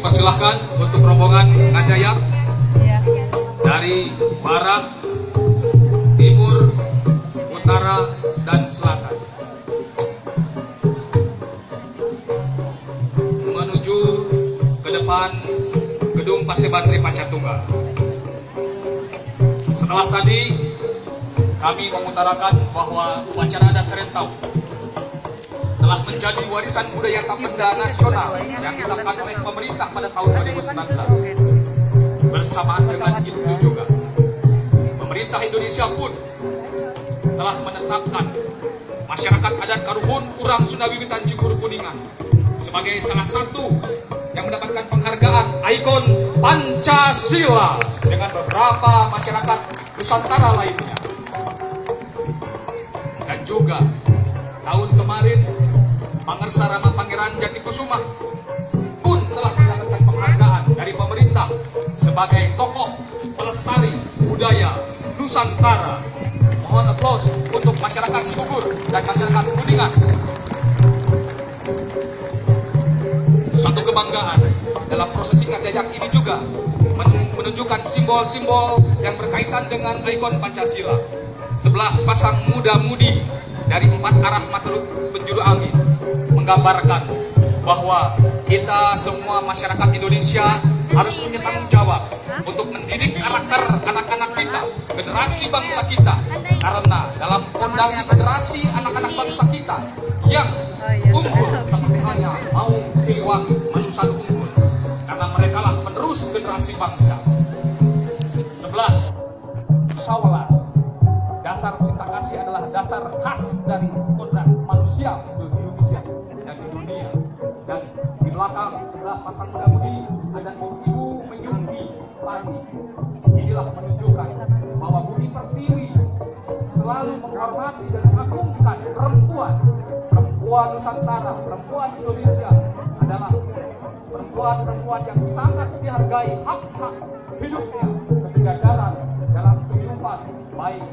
Dipersilahkan untuk rombongan Ngajaya dari barat, timur, utara, dan selatan menuju ke depan gedung Pasibantri Pancatunggal. Setelah tadi kami mengutarakan bahwa upacara adat Serentau telah menjadi warisan budaya tak benda nasional yang ditetapkan oleh pemerintah pada tahun 2019. Bersamaan dengan itu juga, pemerintah Indonesia pun telah menetapkan masyarakat adat Karuhun Urang Sunda Wiwitan Cikur Kuningan sebagai salah satu yang mendapatkan penghargaan ikon Pancasila dengan beberapa masyarakat Nusantara lainnya. Dan juga tahun kemarin Pangersa Rama Pangeran Jatikusuma pun telah mendapatkan penghargaan dari pemerintah sebagai tokoh pelestari budaya Nusantara. Mohon aplaus untuk masyarakat Cibubur dan masyarakat Kuningan. Suatu kebanggaan dalam prosesi ngajajak ini juga menunjukkan simbol-simbol yang berkaitan dengan ikon Pancasila. 11 pasang muda-mudi dari 4 arah Mateluk penjuru angin menggambarkan bahwa kita semua masyarakat Indonesia harus punya tanggung jawab untuk mendidik karakter anak-anak kita, generasi bangsa kita, karena dalam fondasi generasi anak-anak bangsa kita yang unggul seperti halnya Maung Siliwangi, Manusan unggul, karena mereka lah penerus generasi bangsa. 11. Sawalas, dasar cinta kasih adalah dasar khas dari kodrat manusia di Indonesia dan di dunia. Dan di belakang sebelah pasang muda-mudi ada ibu menyunggi padi. Inilah menunjukkan bahwa Budi Pertiwi selalu menghormati dan mengagungkan perempuan Nusantara, perempuan Indonesia adalah perempuan-perempuan yang sangat dihargai hak-hak hidupnya, kesejahtera dalam kehidupan baik